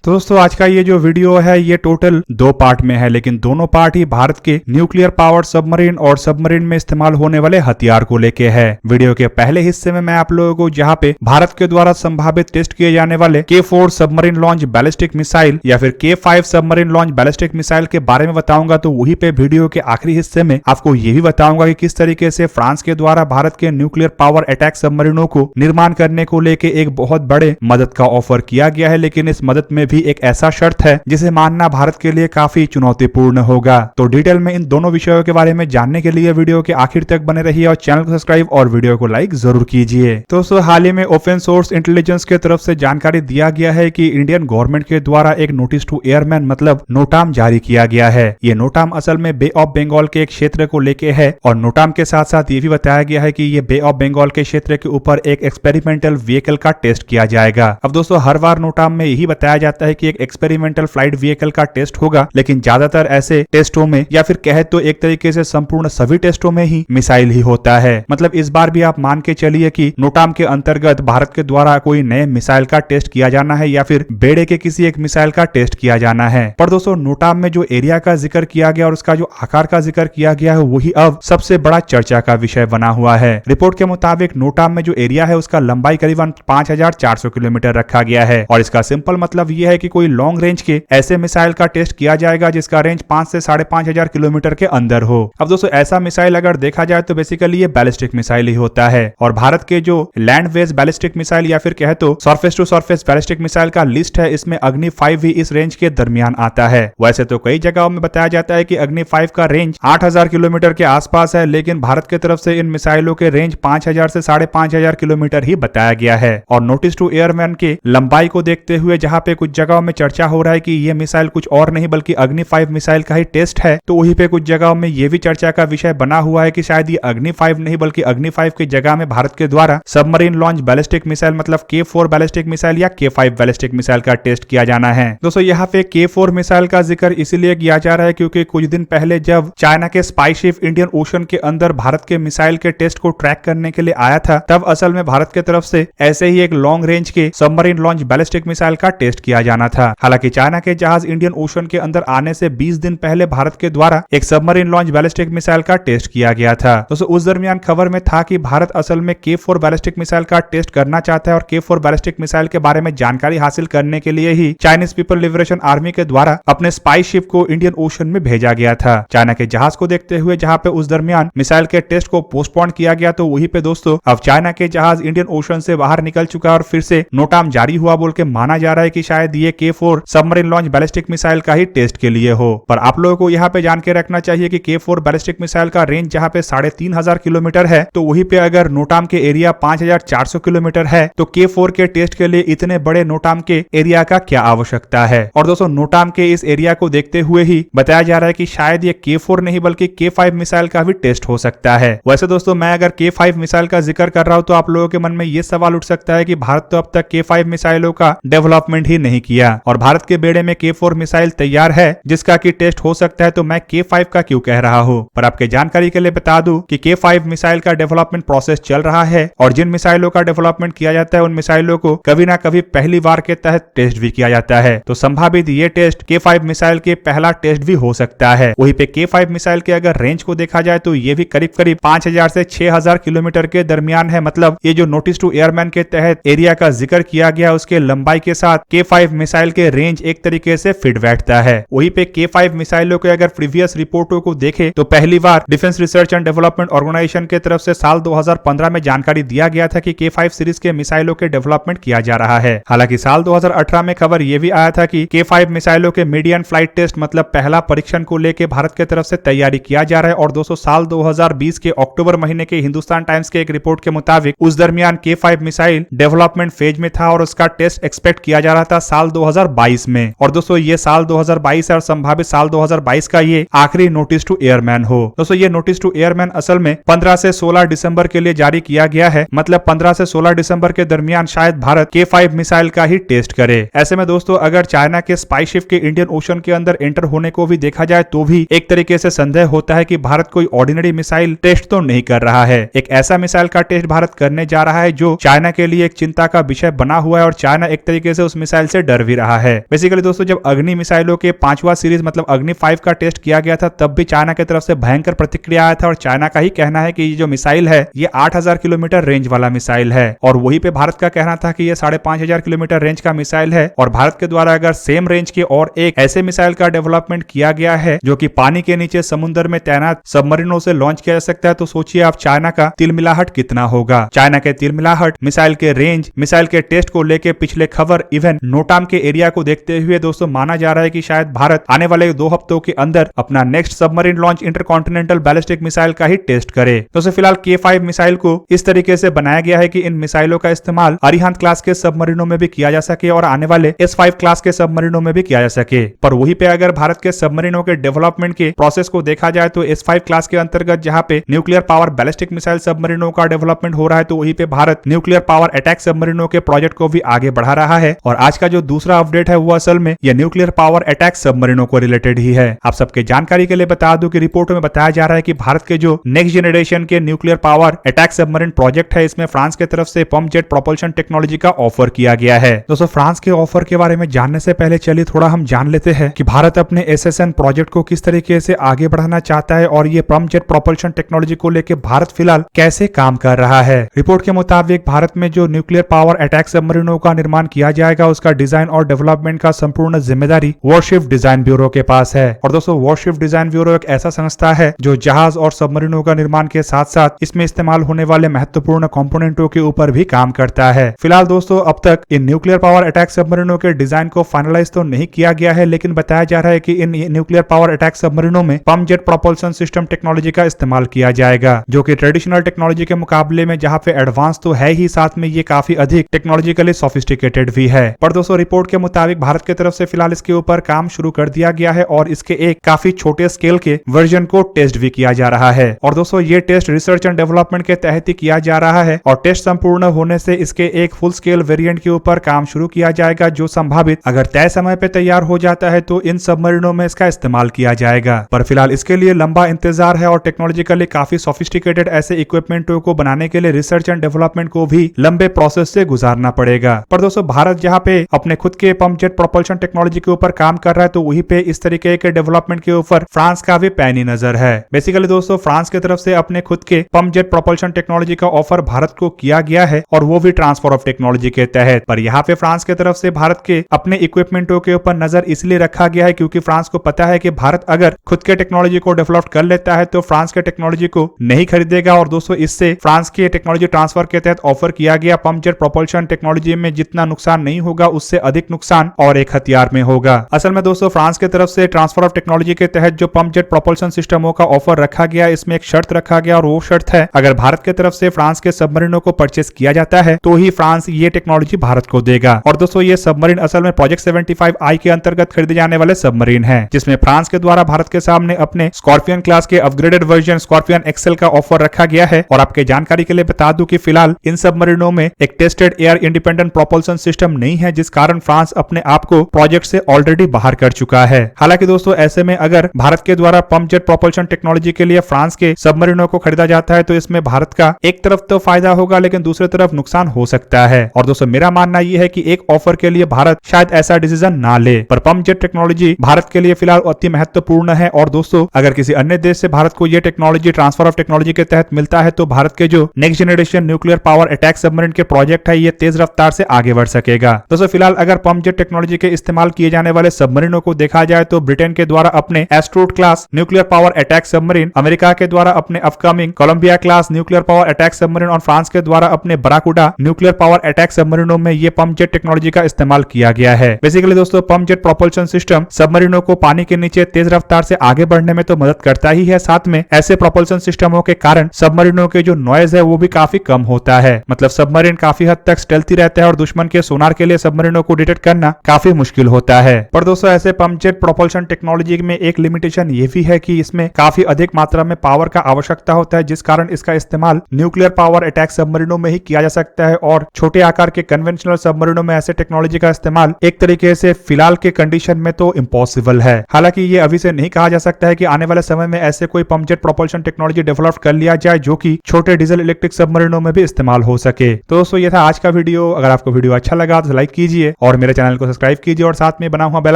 तो दोस्तों आज का ये जो वीडियो है ये टोटल 2 पार्ट में है, लेकिन दोनों पार्ट ही भारत के न्यूक्लियर पावर्ड सबमरीन और सबमरीन में इस्तेमाल होने वाले हथियार को लेके है। वीडियो के पहले हिस्से में मैं आप लोगों को जहां पे भारत के द्वारा संभावित टेस्ट किए जाने वाले K4 submarine launch ballistic missile या फिर K5 submarine launch ballistic missile के बारे में बताऊंगा, तो वहीं पे वीडियो के आखिरी हिस्से में आपको ये भी बताऊंगा कि किस तरीके से फ्रांस के द्वारा भारत के न्यूक्लियर पावर अटैक सबमरीनों को निर्माण करने को लेके एक बहुत बड़े मदद का ऑफर किया गया है, लेकिन इस मदद में भी एक ऐसा शर्त है जिसे मानना भारत के लिए काफी चुनौतीपूर्ण होगा। तो डिटेल में इन दोनों विषयों के बारे में जानने के लिए वीडियो के आखिर तक बने रहिए और चैनल को सब्सक्राइब और वीडियो को लाइक जरूर कीजिए। तो दोस्तों हाल ही में ओपन सोर्स इंटेलिजेंस के तरफ से जानकारी दिया गया है कि इंडियन गवर्नमेंट के द्वारा एक नोटिस टू एयरमैन मतलब नोटाम जारी किया गया है। ये नोटाम असल में बे ऑफ बंगाल के एक क्षेत्र को लेके है और नोटाम के साथ साथ ये भी बताया गया है कि ये बे ऑफ बंगाल के क्षेत्र के ऊपर एक एक्सपेरिमेंटल व्हीकल का टेस्ट किया जाएगा। अब दोस्तों हर बार नोटाम में यही बताया जाता है कि एक एक्सपेरिमेंटल फ्लाइट व्हीकल का टेस्ट होगा, लेकिन ज्यादातर ऐसे टेस्टों में या फिर कहे तो एक तरीके से संपूर्ण सभी टेस्टों में ही मिसाइल ही होता है। मतलब इस बार भी आप मान के चलिए कि नोटाम के अंतर्गत भारत के द्वारा कोई नए मिसाइल का टेस्ट किया जाना है या फिर बेड़े के किसी एक मिसाइल का टेस्ट किया जाना है। पर दोस्तों नोटाम में जो एरिया का जिक्र किया गया और उसका जो आकार का जिक्र किया गया है वही अब सबसे बड़ा चर्चा का विषय बना हुआ है। रिपोर्ट के मुताबिक नोटाम में जो एरिया है उसका लंबाई करीबन 5400 किलोमीटर रखा गया है और इसका सिंपल मतलब यह है कि कोई लॉन्ग रेंज के ऐसे मिसाइल का टेस्ट किया जाएगा जिसका रेंज 5 से 5500 किलोमीटर के अंदर हो। अब दोस्तों ऐसा मिसाइल अगर देखा जाए तो बेसिकली ये बैलिस्टिक मिसाइल ही होता है और भारत के जो लैंड बेस्ड बैलिस्टिक मिसाइल या फिर कहे तो surface to surface ballistic missile का लिस्ट है, इसमें अग्नि 5 भी इस रेंज के दरमियान आता है। वैसे तो कई जगहों में बताया जाता है कि अग्नि 5 का रेंज 8000 किलोमीटर के आसपास है, लेकिन भारत की तरफ से इन मिसाइलों के रेंज 5000 से 5500 किलोमीटर ही बताया गया है। और नोटिस टू एयरमैन की लंबाई को देखते हुए जहां पे कुछ जगहों में चर्चा हो रहा है कि ये मिसाइल कुछ और नहीं बल्कि अग्नि 5 मिसाइल का ही टेस्ट है, तो वहीं पे कुछ जगहों में ये भी चर्चा का विषय बना हुआ है कि शायद ये अग्नि 5 नहीं बल्कि अग्नि 5 की जगह में भारत के द्वारा सबमरीन लॉन्च बैलिस्टिक मिसाइल मतलब K4 बैलिस्टिक मिसाइल या K5 बैलिस्टिक मिसाइल का टेस्ट किया जाना है। दोस्तों यहाँ पे K4 मिसाइल का जिक्र इसीलिए किया जा रहा है क्योंकि कुछ दिन पहले जब चाइना के स्पाई शिप इंडियन ओशन के अंदर भारत के मिसाइल के टेस्ट को ट्रैक करने के लिए आया था, तब असल में भारत की तरफ से ऐसे ही एक लॉन्ग रेंज के सबमरीन लॉन्च बैलिस्टिक मिसाइल का टेस्ट किया जाना था। हालांकि चाइना के जहाज इंडियन ओशन के अंदर आने से 20 दिन पहले भारत के द्वारा एक सबमरीन लॉन्च बैलिस्टिक मिसाइल का टेस्ट किया गया था। दोस्तों उस दरमियान खबर में था कि भारत असल में K4 बैलिस्टिक मिसाइल का टेस्ट करना चाहता है और K4 बैलिस्टिक मिसाइल के बारे में जानकारी हासिल करने के लिए ही चाइनीज पीपल लिबरेशन आर्मी के द्वारा अपने स्पाई शिप को इंडियन ओशन में भेजा गया था। चाइना के जहाज को देखते हुए जहां पे उस दरमियान मिसाइल के टेस्ट को पोस्टपोन किया गया, तो वहीं पे दोस्तों अब चाइना के जहाज इंडियन ओशन से बाहर निकल चुका और फिर से नोटाम जारी हुआ बोल के माना जा रहा है कि शायद ये K4 submarine launch ballistic missile का ही टेस्ट के लिए हो। पर आप लोगों को यहाँ पे जान के रखना चाहिए कि K4 बैलिस्टिक मिसाइल का रेंज जहाँ पे 3500 किलोमीटर है, तो वहीं पे अगर नोटाम के एरिया 5400 किलोमीटर है, तो K4 के टेस्ट के लिए इतने बड़े नोटाम के एरिया का क्या आवश्यकता है। और दोस्तों नोटाम के इस एरिया को देखते हुए ही बताया जा रहा है कि शायद ये K4 नहीं बल्कि K5 मिसाइल का भी टेस्ट हो सकता है। वैसे दोस्तों मैं अगर K5 मिसाइल का जिक्र कर रहा हूं तो आप लोगों के मन में ये सवाल उठ सकता है कि भारत तो अब तक K5 मिसाइलों का डेवलपमेंट ही नहीं किया और भारत के बेड़े में K4 मिसाइल तैयार है जिसका की टेस्ट हो सकता है, तो मैं K5 का क्यों कह रहा हूं। पर आपके जानकारी के लिए बता दूं कि K5 मिसाइल का डेवलपमेंट प्रोसेस चल रहा है और जिन मिसाइलों का डेवलपमेंट किया जाता है उन मिसाइलों को कभी ना कभी पहली बार के तहत टेस्ट भी किया जाता है, तो संभावित ये टेस्ट K5 मिसाइल के पहला टेस्ट भी हो सकता है। वहीं पे K5 मिसाइल के अगर रेंज को देखा जाए तो ये भी करीब करीब 5000 से 6000 किलोमीटर के दरमियान है। मतलब ये जो नोटिस टू एयरमैन के तहत एरिया का जिक्र किया गया उसके लंबाई के साथ K5 मिसाइल के रेंज एक तरीके से फिट बैठता है। वहीं पे K5 मिसाइलों के अगर प्रीवियस रिपोर्टों को देखें तो पहली बार defence research and development organisation के तरफ से साल 2015 में जानकारी दिया गया था कि K5 सीरीज के मिसाइलों के डेवलपमेंट किया जा रहा है। हालांकि साल 2018 में खबर यह भी आया था कि K5 मिसाइलों के मीडियन फ्लाइट टेस्ट मतलब पहला परीक्षण को लेकर भारत की तरफ से तैयारी किया जा रहा है। और दोस्तों साल 2020 के अक्टूबर महीने के हिंदुस्तान टाइम्स के एक रिपोर्ट के मुताबिक उस दरमियान K5 मिसाइल डेवलपमेंट फेज में था और उसका टेस्ट एक्सपेक्ट किया जा रहा था साल 2022 में। और दोस्तों ये साल 2022 है और संभावित साल 2022 का ये आखिरी नोटिस टू एयरमैन हो। दोस्तों ये नोटिस टू एयरमैन असल में 15 से 16 दिसंबर के लिए जारी किया गया है। मतलब 15 से 16 दिसंबर के दरमियान शायद भारत K5 मिसाइल का ही टेस्ट करे। ऐसे में दोस्तों अगर चाइना के स्पाई शिप के इंडियन ओशन के अंदर एंटर होने को भी देखा जाए तो भी एक तरीके से संदेह होता है कि भारत कोई ऑर्डिनरी मिसाइल टेस्ट तो नहीं कर रहा है। एक ऐसा मिसाइल का टेस्ट भारत करने जा रहा है जो चाइना के लिए एक चिंता का विषय बना हुआ है और चाइना एक तरीके से उस मिसाइल से डर कर भी रहा है। बेसिकली दोस्तों जब अग्नि मिसाइलों के 5वां सीरीज मतलब अग्नि 5 का टेस्ट किया गया था तब भी चाइना की तरफ से भयंकर प्रतिक्रिया आया था और चाइना का ही कहना है कि ये जो मिसाइल है ये 8000 किलोमीटर रेंज वाला मिसाइल है और वहीं पे भारत का कहना था कि ये 5500 किलोमीटर रेंज का मिसाइल है और भारत के द्वारा अगर सेम रेंज के और एक ऐसे मिसाइल का डेवलपमेंट किया गया है जो कि पानी के नीचे समुद्र में तैनात सबमरीनों से लॉन्च किया जा सकता है तो सोचिए आप चाइना का तिलमिलाहट कितना होगा। चाइना के तिलमिलाहट, मिसाइल के रेंज, मिसाइल के टेस्ट को लेकर पिछले खबर, इवन नोटाम के एरिया को देखते हुए दोस्तों माना जा रहा है कि शायद भारत आने वाले 2 हफ्तों के अंदर अपना next submarine launch intercontinental ballistic missile का ही टेस्ट करे। दोस्तों फिलहाल K5 मिसाइल को इस तरीके से बनाया गया है कि इन मिसाइलों का इस्तेमाल अरिहंत क्लास के सबमरीनों में भी किया जा सके और आने वाले S5 क्लास के सबमरीनों में भी किया जा सके। पर वहीं पे अगर भारत के सबमरीनों के डेवलपमेंट के प्रोसेस को देखा जाए तो S5 क्लास के अंतर्गत जहां पे न्यूक्लियर पावर बैलिस्टिक मिसाइल सबमरीनों का डेवलपमेंट हो रहा है तो वहीं पे भारत न्यूक्लियर पावर अटैक सबमरीनों के प्रोजेक्ट को भी आगे बढ़ा रहा है। और आज का जो दूसरा अपडेट है वो असल में यह न्यूक्लियर पावर अटैक सबमरीनों को रिलेटेड ही है। आप सबके जानकारी के लिए बता दूं कि रिपोर्ट में बताया जा रहा है कि भारत के जो नेक्स्ट जनरेशन के nuclear power attack submarine project है इसमें फ्रांस की तरफ से पंप जेट प्रोपल्शन टेक्नोलॉजी का ऑफर किया गया है। दोस्तों फ्रांस के ऑफर के बारे में जानने से पहले चलिए थोड़ा हम जान लेते हैं कि भारत अपने SSN प्रोजेक्ट को किस तरीके से आगे बढ़ाना चाहता है और ये पंप जेट प्रोपल्शन टेक्नोलॉजी को लेकर भारत फिलहाल कैसे काम कर रहा है। रिपोर्ट के मुताबिक भारत में जो न्यूक्लियर पावर अटैक सबमरीनों का निर्माण किया जाएगा उसका डिजाइन और डेवलपमेंट का संपूर्ण जिम्मेदारी वॉरशिप डिजाइन ब्यूरो के पास है। और दोस्तों वॉरशिप डिजाइन ब्यूरो एक ऐसा संस्था है जो जहाज और सबमरीनों का निर्माण के साथ साथ इसमें इस्तेमाल होने वाले महत्वपूर्ण कंपोनेंटों के ऊपर भी काम करता है। फिलहाल दोस्तों अब तक इन न्यूक्लियर पावर अटैक सबमरीनों के डिजाइन को फाइनलाइज तो नहीं किया गया है लेकिन बताया जा रहा है कि इन न्यूक्लियर पावर अटैक सबमरीनों में pump jet propulsion system technology का इस्तेमाल किया जाएगा जो कि ट्रेडिशनल टेक्नोलॉजी के मुकाबले में जहां पे एडवांस तो है ही साथ में ये काफी अधिक टेक्नोलॉजिकली सोफिस्टिकेटेड भी है। पर दोस्तों रिपोर्ट के मुताबिक भारत की तरफ से फिलहाल इसके ऊपर काम शुरू कर दिया गया है और इसके एक काफी छोटे स्केल के वर्जन को टेस्ट भी किया जा रहा है। और दोस्तों ये टेस्ट रिसर्च एंड डेवलपमेंट के तहत ही किया जा रहा है और टेस्ट संपूर्ण होने से इसके एक फुल स्केल वेरिएंट के ऊपर काम शुरू किया जाएगा जो संभावित अगर तय समय पे तैयार हो जाता है तो इन सबमरीनों में इसका इस्तेमाल किया जाएगा। पर फिलहाल इसके लिए लंबा इंतजार है और टेक्नोलॉजिकली काफी सोफिस्टिकेटेड ऐसे इक्विपमेंटों को बनाने के लिए रिसर्च एंड डेवलपमेंट को भी लंबे प्रोसेस से गुजारना पड़ेगा। पर दोस्तों भारत जहां पे अपने खुद के पंप जेट प्रोपल्शन टेक्नोलॉजी के ऊपर काम कर रहा है तो वहीं पे इस तरीके के डेवलपमेंट के ऊपर फ्रांस का भी पैनी नजर है। बेसिकली दोस्तों फ्रांस की तरफ से अपने खुद के पंप जेट प्रोपल्शन टेक्नोलॉजी का ऑफर भारत को किया गया है और वो भी ट्रांसफर ऑफ टेक्नोलॉजी के तहत। पर यहाँ पे फ्रांस की तरफ से भारत के अपने इक्विपमेंटों के ऊपर नजर इसलिए रखा गया है क्योंकि फ्रांस को पता है कि भारत अगर खुद के टेक्नोलॉजी को डेवलप कर लेता है तो फ्रांस के टेक्नोलॉजी को नहीं खरीदेगा। और दोस्तों इससे फ्रांस की टेक्नोलॉजी ट्रांसफर के तहत ऑफर किया गया पंप जेट प्रोपल्शन टेक्नोलॉजी में जितना नुकसान नहीं होगा उससे अधिक नुकसान और एक हथियार में होगा। असल में दोस्तों फ्रांस की तरफ से ट्रांसफर ऑफ टेक्नोलॉजी के तहत जो पंप जेट प्रोपल्शन सिस्टमों का ऑफर रखा गया इसमें एक शर्त रखा गया और वो शर्त है अगर भारत की तरफ से फ्रांस के सबमरीनों को परचेस किया जाता है तो ही फ्रांस ये टेक्नोलॉजी भारत को देगा। और दोस्तों ये सबमरीन असल में प्रोजेक्ट 75I के अंतर्गत खरीदे जाने वाले सबमरीन है जिसमें फ्रांस के द्वारा भारत के सामने अपने स्कॉर्पियन क्लास के अपग्रेडेड वर्जन स्कॉर्पियन एक्सेल का ऑफर रखा गया है। और आपके जानकारी के लिए बता दूं कि फिलहाल इन सबमरीनों में एक tested air independent propulsion system नहीं है जिस कारण फ्रांस अपने आप को प्रोजेक्ट से ऑलरेडी बाहर कर चुका है। हालांकि दोस्तों ऐसे में अगर भारत के द्वारा पंप जेट प्रोपल्शन टेक्नोलॉजी के लिए फ्रांस के सबमरीनों को खरीदा जाता है तो इसमें भारत का एक तरफ तो फायदा होगा लेकिन दूसरी तरफ नुकसान हो सकता है। और दोस्तों मेरा मानना यह है कि एक ऑफर के लिए भारत शायद ऐसा डिसीजन ना ले पर पंप जेट टेक्नोलॉजी भारत के लिए फिलहाल अति महत्वपूर्ण है। और दोस्तों अगर किसी अन्य देश से भारत को यह टेक्नोलॉजी ट्रांसफर ऑफ टेक्नोलॉजी के तहत मिलता है तो भारत के जो next generation nuclear power attack submarine के प्रोजेक्ट है ये तेज रफ्तार से आगे बढ़ सकेगा। दोस्तों फिलहाल अगर पंप जेट टेक्नोलॉजी के इस्तेमाल किए जाने वाले सबमरीनों को देखा जाए तो ब्रिटेन के द्वारा अपने Astute class nuclear power attack submarine, America के द्वारा अपने upcoming Columbia class nuclear power attack submarine और फ्रांस के द्वारा अपने बराकुडा न्यूक्लियर पावर अटैक सबमरीनों में ये पंप जेट टेक्नोलॉजी का इस्तेमाल किया गया है। बेसिकली दोस्तों पंप जेट प्रोपल्शन सिस्टम सबमरीनों को पानी के नीचे तेज रफ्तार से आगे बढ़ने में तो मदद करता ही है, साथ में ऐसे प्रोपल्शन सिस्टमों के कारण सबमरीनों के जो नॉइज है वो भी काफी कम होता है। मतलब सबमरीन काफी हद तक स्टेल्थी रहता है और दुश्मन के सोनार के लिए सबमरीनों को डिटेक्ट करना काफी मुश्किल होता है। पर दोस्तों ऐसे पंप जेट प्रोपल्शन टेक्नोलॉजी में एक लिमिटेशन ये भी है कि इसमें काफी अधिक मात्रा में पावर का आवश्यकता होता है जिस कारण इसका इस्तेमाल न्यूक्लियर पावर अटैक सबमरीनों में ही किया जा सकता है और छोटे आकार के कन्वेंशनल सबमरीनों में ऐसे टेक्नोलॉजी का इस्तेमाल एक तरीके से फिलहाल के कंडीशन में तो इम्पॉसिबल है। हालांकि ये अभी से नहीं कहा जा सकता है कि आने वाले समय में ऐसे कोई pump jet propulsion technology develop कर लिया जाए जो कि छोटे डीजल इलेक्ट्रिक सबमरीनों में भी इस्तेमाल हो सके। तो दोस्तों ये था आज का वीडियो। अगर आपको वीडियो अच्छा लगा तो लाइक कीजिए और मेरे चैनल को सब्सक्राइब कीजिए और साथ में बना हुआ बेल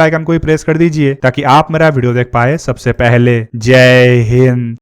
आइकन को भी प्रेस कर दीजिए ताकि आप मेरा वीडियो देख पाए सबसे पहले। जय हिंद।